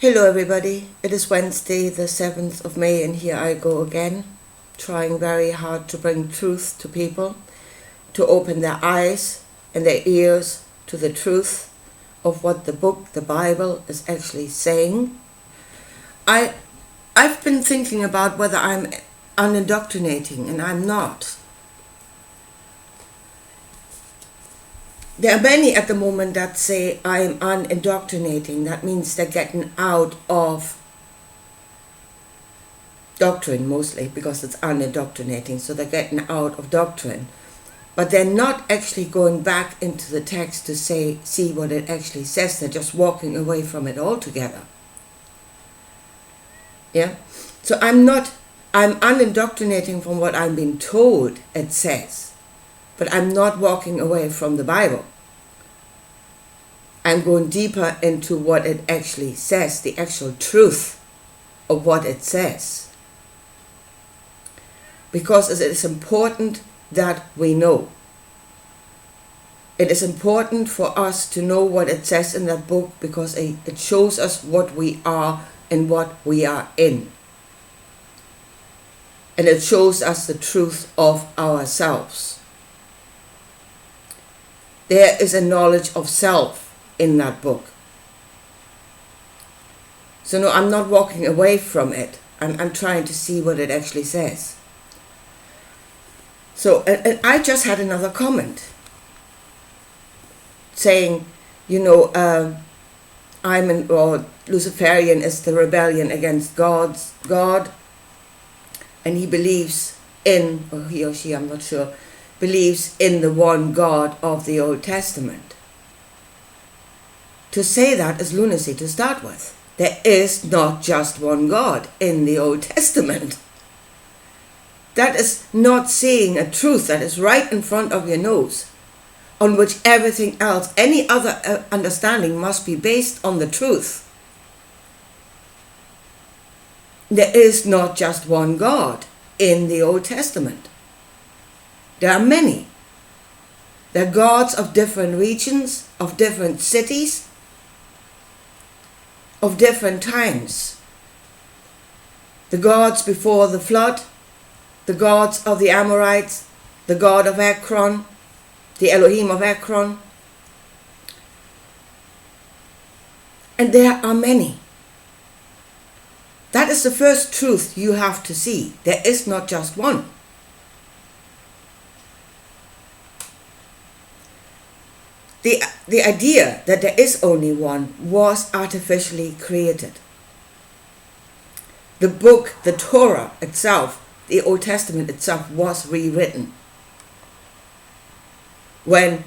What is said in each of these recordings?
Hello everybody, it is Wednesday the 7th of May and here I go again, trying very hard to bring truth to people, to open their eyes and their ears to the truth of what the book, the Bible, is actually saying. I've been thinking about whether I'm unindoctrinating, and I'm not. There are many at the moment that say I'm unindoctrinating. That means they're getting out of doctrine mostly, because it's unindoctrinating, so they're getting out of doctrine. But they're not actually going back into the text to see what it actually says. They're just walking away from it altogether. Yeah? So I'm unindoctrinating from what I'm being told it says. But I'm not walking away from the Bible. I'm going deeper into what it actually says, the actual truth of what it says. Because it is important that we know. It is important for us to know what it says in that book, because it shows us what we are and what we are in. And it shows us the truth of ourselves. There is a knowledge of self in that book. So no, I'm not walking away from it. I'm trying to see what it actually says. So, and I just had another comment saying, Luciferian is the rebellion against God, and he believes in, or he or she, I'm not sure, believes in the one God of the Old Testament. To say that is lunacy to start with. There is not just one God in the Old Testament. That is not seeing a truth that is right in front of your nose, on which everything else, any other understanding must be based on the truth. There is not just one God in the Old Testament. There are many. There are gods of different regions, of different cities, of different times. The gods before the flood, the gods of the Amorites, the god of Ekron, the Elohim of Ekron. And there are many. That is the first truth you have to see. There is not just one. The idea that there is only one was artificially created. The book, the Torah itself, the Old Testament itself, was rewritten when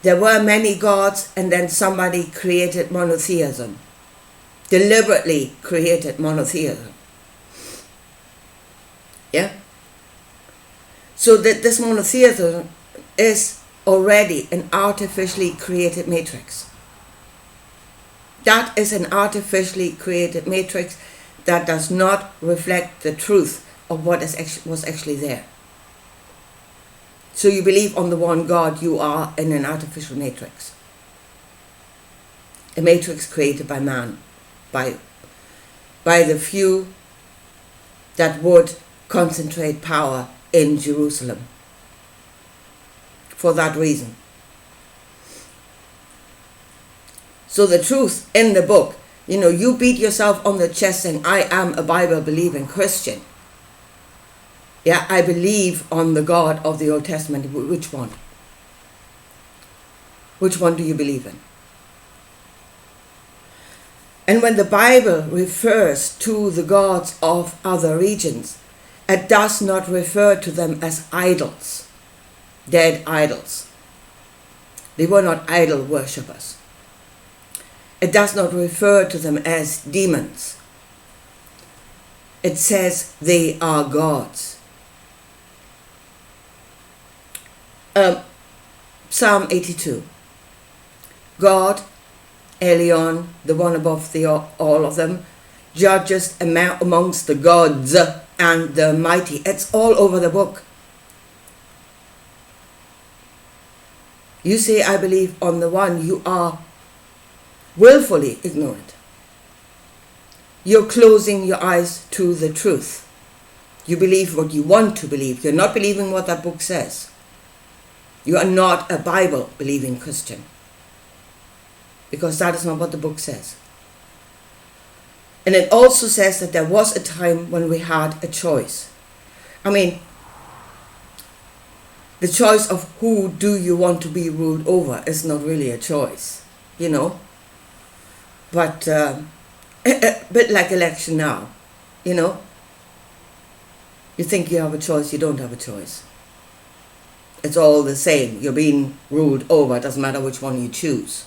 there were many gods and then somebody created monotheism, deliberately created monotheism. Yeah? So that this monotheism is already an artificially created matrix. That is an artificially created matrix that does not reflect the truth of what was actually there. So you believe on the one God, you are in an artificial matrix. A matrix created by man, by the few that would concentrate power in Jerusalem. For that reason. So the truth in the book, you beat yourself on the chest saying, I am a Bible-believing Christian. Yeah, I believe on the God of the Old Testament. Which one? Which one do you believe in? And when the Bible refers to the gods of other regions, it does not refer to them as idols. Dead idols. They were not idol worshippers. It does not refer to them as demons. It says they are gods. Psalm 82. God, Elion, the one above all of them, judges amongst the gods and the mighty. It's all over the book. You say, I believe on the one, you are willfully ignorant. you're closing your eyes to the truth. You believe what you want to believe. You're not believing what that book says. You are not a Bible-believing Christian, because that is not what the book says. And it also says that there was a time when we had a choice. I mean, the choice of who do you want to be ruled over is not really a choice, you know. But a bit like election now, you know. You think you have a choice, you don't have a choice. It's all the same. You're being ruled over. It doesn't matter which one you choose.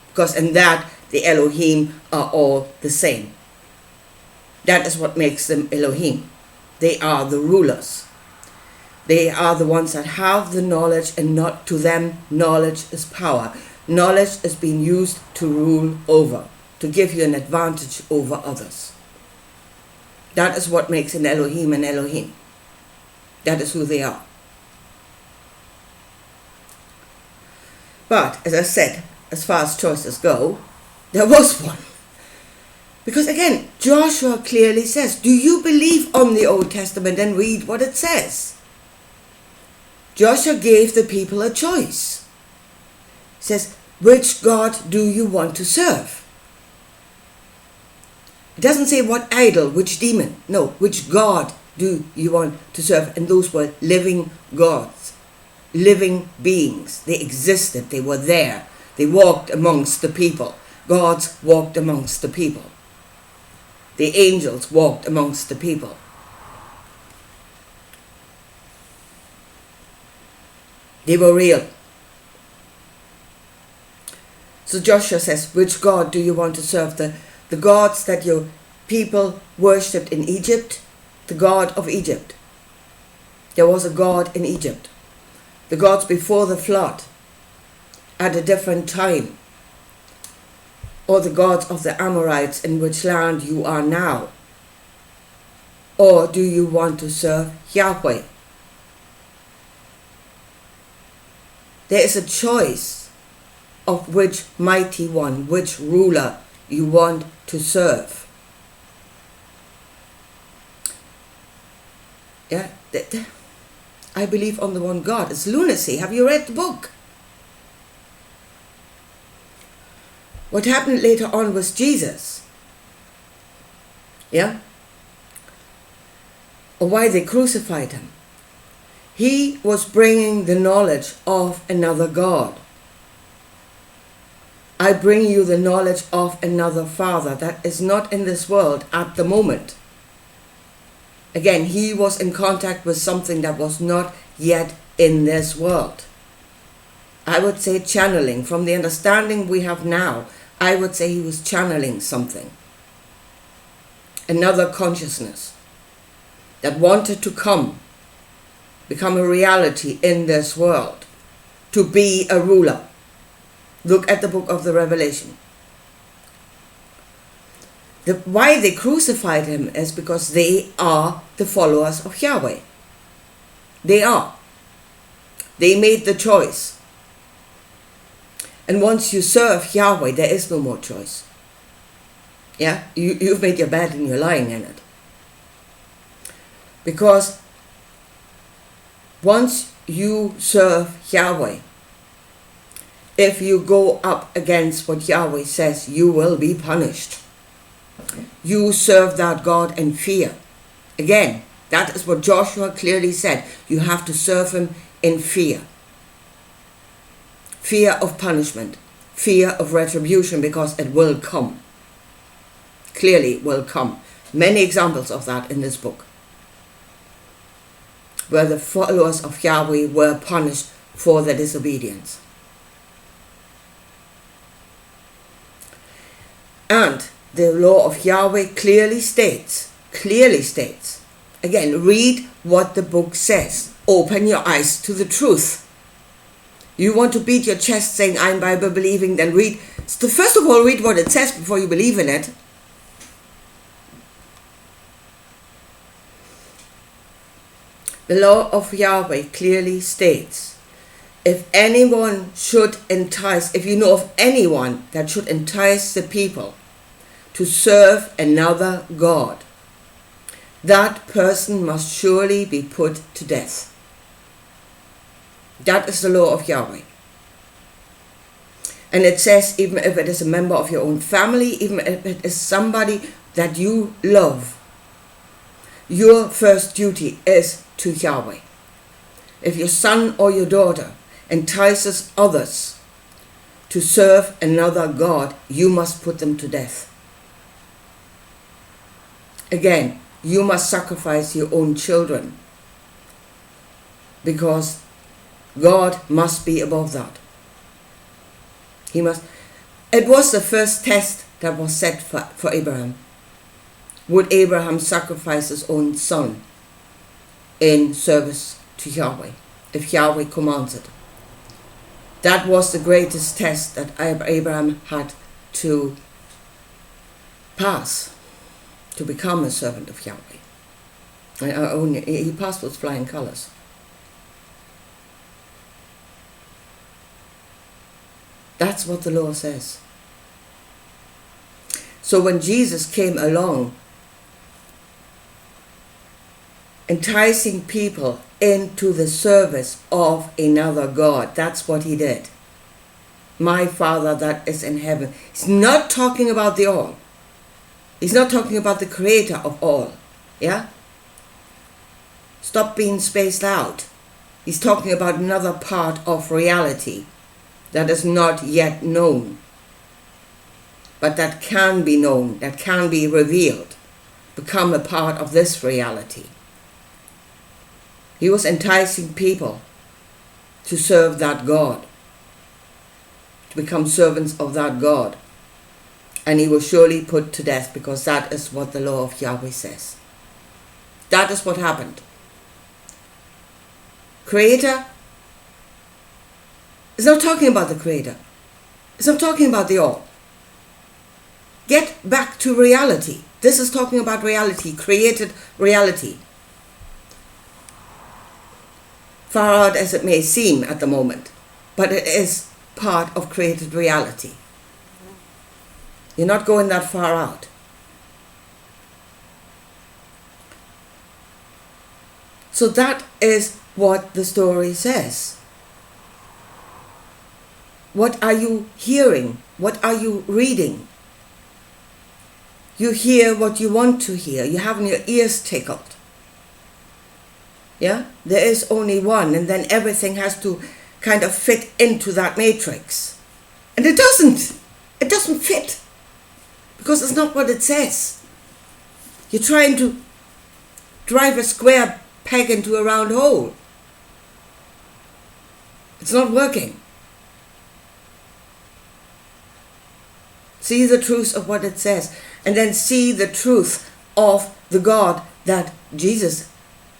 Because in that, the Elohim are all the same. That is what makes them Elohim. They are the rulers. They are the ones that have the knowledge, and not to them, knowledge is power. Knowledge is being used to rule over, to give you an advantage over others. That is what makes an Elohim an Elohim. That is who they are. But, as I said, as far as choices go, there was one. Because again, Joshua clearly says, do you believe on the Old Testament and read what it says? Joshua gave the people a choice. He says, which God do you want to serve? It doesn't say what idol, which demon. No, which God do you want to serve? And those were living gods, living beings. They existed, they were there. They walked amongst the people. Gods walked amongst the people. The angels walked amongst the people. They were real. So Joshua says, which God do you want to serve? The gods that your people worshipped in Egypt? The God of Egypt. There was a God in Egypt. The gods before the flood, at a different time. Or the gods of the Amorites, in which land you are now? Or do you want to serve Yahweh? There is a choice of which mighty one, which ruler you want to serve. Yeah, I believe on the one God. It's lunacy. Have you read the book? What happened later on was Jesus. Yeah? Or why they crucified him. He was bringing the knowledge of another God. I bring you the knowledge of another Father that is not in this world at the moment. Again, he was in contact with something that was not yet in this world. I would say channeling. From the understanding we have now, I would say he was channeling something. Another consciousness that wanted to become a reality in this world, to be a ruler. Look at the book of the Revelation. Why they crucified him is because they are the followers of Yahweh. They are. They made the choice. And once you serve Yahweh, there is no more choice. Yeah? You've made your bed and you're lying in it. Because once you serve Yahweh, if you go up against what Yahweh says, you will be punished. You serve that God in fear. Again, that is what Joshua clearly said. You have to serve him in fear. Fear of punishment. Fear of retribution, because it will come. Clearly will come. Many examples of that in this book, where the followers of Yahweh were punished for their disobedience. And the law of Yahweh clearly states, again, read what the book says. Open your eyes to the truth. You want to beat your chest saying, I'm Bible believing, then read. So first of all, read what it says before you believe in it. The law of Yahweh clearly states, if anyone should entice, if you know of anyone that should entice the people to serve another God, that person must surely be put to death. That is the law of Yahweh. And it says, even if it is a member of your own family, even if it is somebody that you love, your first duty is to Yahweh. If your son or your daughter entices others to serve another God, you must put them to death. Again, you must sacrifice your own children, because God must be above that. He must. It was the first test that was set for Abraham. Would Abraham sacrifice his own son in service to Yahweh, if Yahweh commands it? That was the greatest test that Abraham had to pass to become a servant of Yahweh. He passed with flying colors. That's what the law says. So when Jesus came along, enticing people into the service of another God, that's what he did. My Father that is in heaven. He's not talking about the all. He's not talking about the creator of all. Yeah? Stop being spaced out. He's talking about another part of reality that is not yet known, but that can be known, that can be revealed, become a part of this reality. He was enticing people to serve that God, to become servants of that God, and he was surely put to death, because that is what the law of Yahweh says. That is what happened. Creator is not talking about the Creator. It's not talking about the all. Get back to reality. This is talking about reality, created reality. Far out as it may seem at the moment, but it is part of created reality. You're not going that far out. So that is what the story says. What are you hearing? What are you reading? You hear what you want to hear. You're having your ears tickled. Yeah? There is only one, and then everything has to kind of fit into that matrix. And it doesn't. It doesn't fit. Because it's not what it says. You're trying to drive a square peg into a round hole. It's not working. See the truth of what it says, and then see the truth of the God that Jesus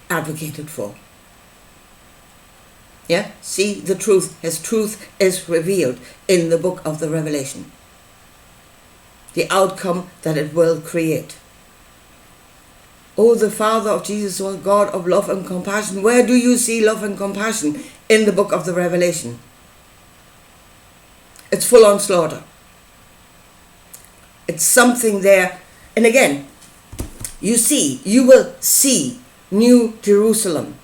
advocated for. Yeah? See the truth. His truth is revealed in the book of the Revelation. The outcome that it will create. Oh, the Father of Jesus was God of love and compassion. Where do you see love and compassion in the book of the Revelation? It's full on slaughter. It's something there. And again, you will see New Jerusalem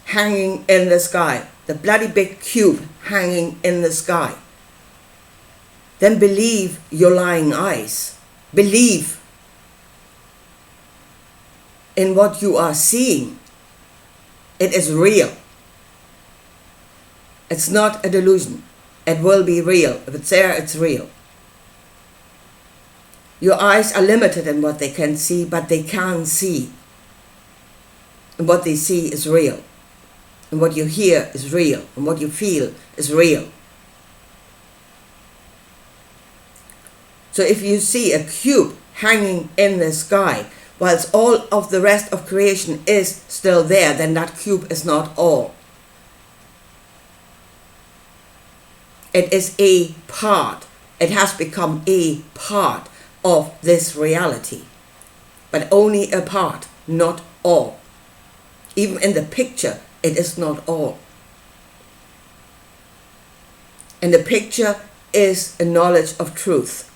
hanging in the sky. The bloody big cube hanging in the sky. Then believe your lying eyes. Believe in what you are seeing. It is real. It's not a delusion. It will be real. If it's there, it's real. Your eyes are limited in what they can see, but they can see. And what they see is real. And what you hear is real. And what you feel is real. So if you see a cube hanging in the sky, whilst all of the rest of creation is still there, then that cube is not all. It is a part. It has become a part of this reality. But only a part, not all. Even in the picture, it is not all. And the picture is a knowledge of truth.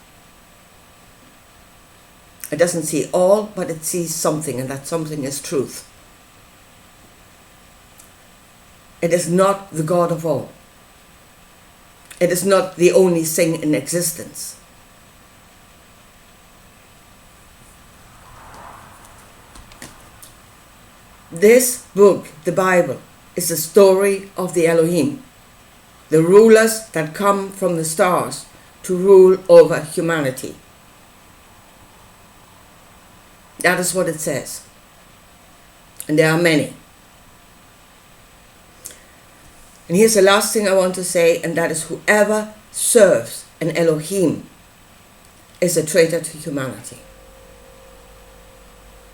It doesn't see all, but it sees something, and that something is truth. It is not the God of all. It is not the only thing in existence. This book, the Bible, is the story of the Elohim, the rulers that come from the stars to rule over humanity. That is what it says. And there are many. And here's the last thing I want to say, and that is whoever serves an Elohim is a traitor to humanity.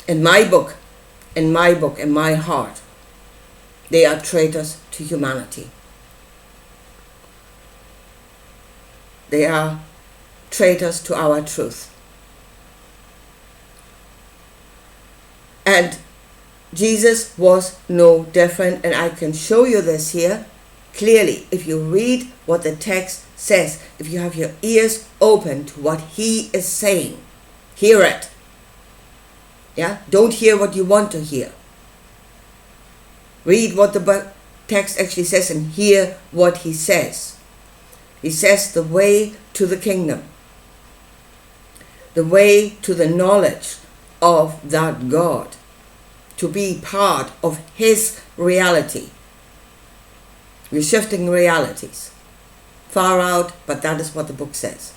In my book, in my heart, they are traitors to humanity. They are traitors to our truth. And Jesus was no different, and I can show you this here clearly. If you read what the text says, if you have your ears open to what he is saying, hear it. Yeah? Don't hear what you want to hear. Read what the text actually says and hear what he says. He says the way to the kingdom, the way to the knowledge of that God, to be part of his reality. We're shifting realities. Far out, but that is what the book says.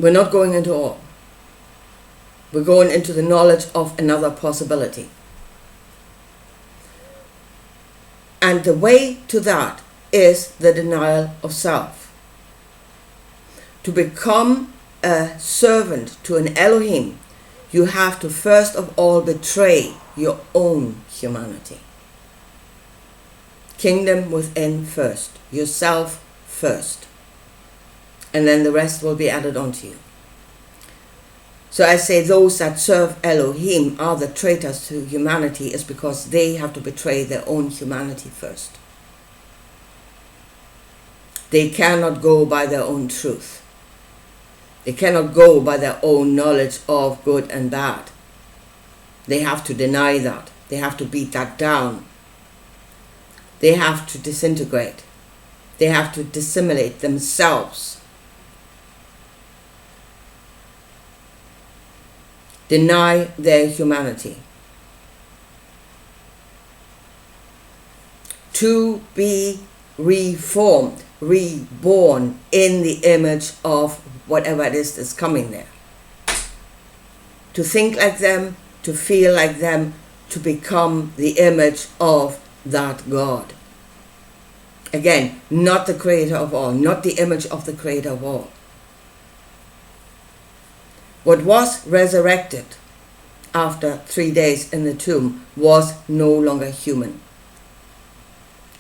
We're not going into all. We're going into the knowledge of another possibility. And the way to that is the denial of self. To become a servant to an Elohim, you have to first of all betray your own humanity. Kingdom within first. Yourself first. And then the rest will be added onto you. So I say those that serve Elohim are the traitors to humanity is because they have to betray their own humanity first. They cannot go by their own truth. They cannot go by their own knowledge of good and bad. They have to deny that. They have to beat that down. They have to disintegrate. They have to dissimulate themselves. Deny their humanity. To be reformed, reborn in the image of whatever it is that's coming there. To think like them, to feel like them, to become the image of that God. Again, not the creator of all, not the image of the creator of all. What was resurrected after 3 days in the tomb was no longer human.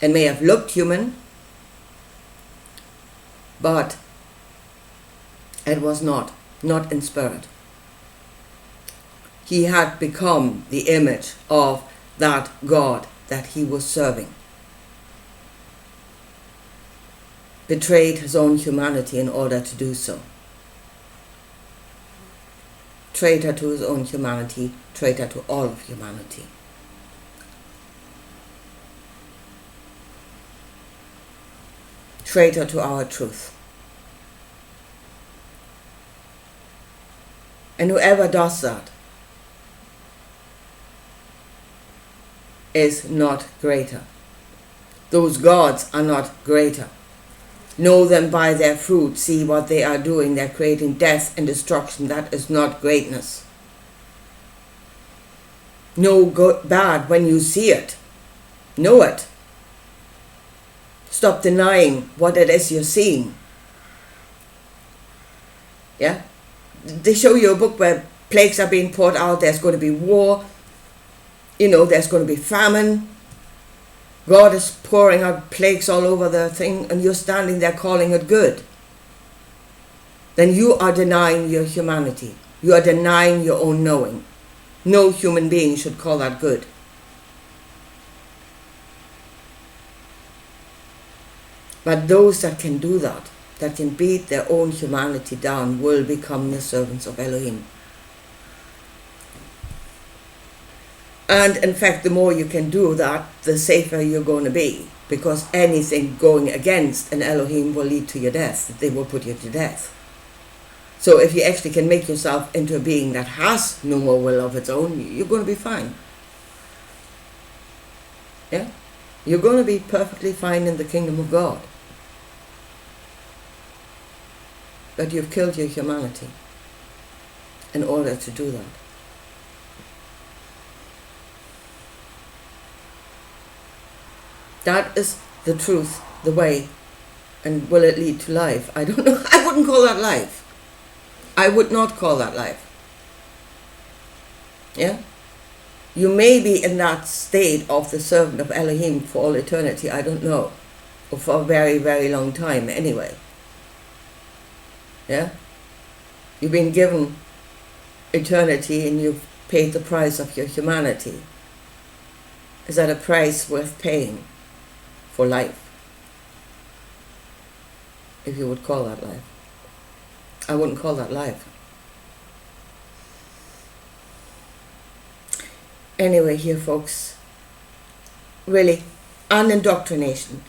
It may have looked human, but it was not in spirit. He had become the image of that God that he was serving. Betrayed his own humanity in order to do so. Traitor to his own humanity, traitor to all of humanity. Traitor to our truth. And whoever does that is not greater. Those gods are not greater. Know them by their fruit. See what they are doing. They're creating death and destruction. That is not greatness. Know bad when you see it. Know it. Stop denying what it is you're seeing. Yeah? They show you a book where plagues are being poured out. There's going to be war. There's going to be famine. God is pouring out plagues all over the thing, and you're standing there calling it good. Then you are denying your humanity. You are denying your own knowing. No human being should call that good. But those that can do that, that can beat their own humanity down will become the servants of Elohim. And in fact, the more you can do that, the safer you're going to be, because anything going against an Elohim will lead to your death. They will put you to death. So if you actually can make yourself into a being that has no more will of its own, you're going to be fine. Yeah? You're going to be perfectly fine in the kingdom of God. But you've killed your humanity in order to do that. That is the truth, the way. And will it lead to life? I don't know. I wouldn't call that life. I would not call that life. Yeah? You may be in that state of the servant of Elohim for all eternity, I don't know. Or for a very, very long time anyway. Yeah? You've been given eternity and you've paid the price of your humanity. Is that a price worth paying for life? If you would call that life. I wouldn't call that life. Anyway, here folks, really, unindoctrination.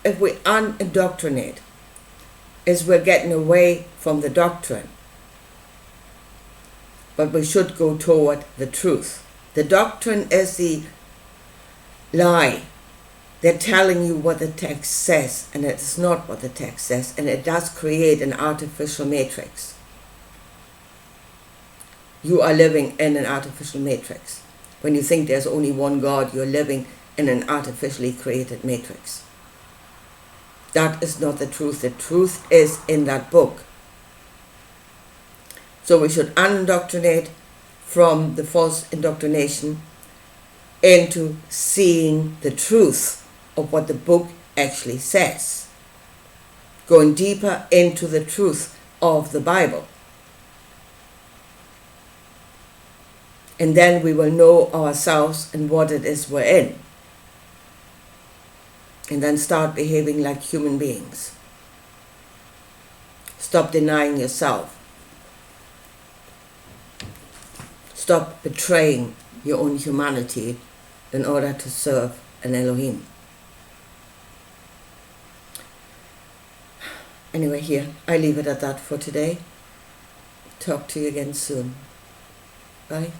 If we unindoctrinate, is we're getting away from the doctrine. But we should go toward the truth. The doctrine is the lie. They're telling you what the text says, and it's not what the text says, and it does create an artificial matrix. You are living in an artificial matrix. When you think there's only one God, you're living in an artificially created matrix. That is not the truth. The truth is in that book. So we should unindoctrinate from the false indoctrination into seeing the truth of what the book actually says. Going deeper into the truth of the Bible. And then we will know ourselves and what it is we're in. And then start behaving like human beings. Stop denying yourself. Stop betraying your own humanity in order to serve an Elohim. Anyway, here, I leave it at that for today. Talk to you again soon. Bye.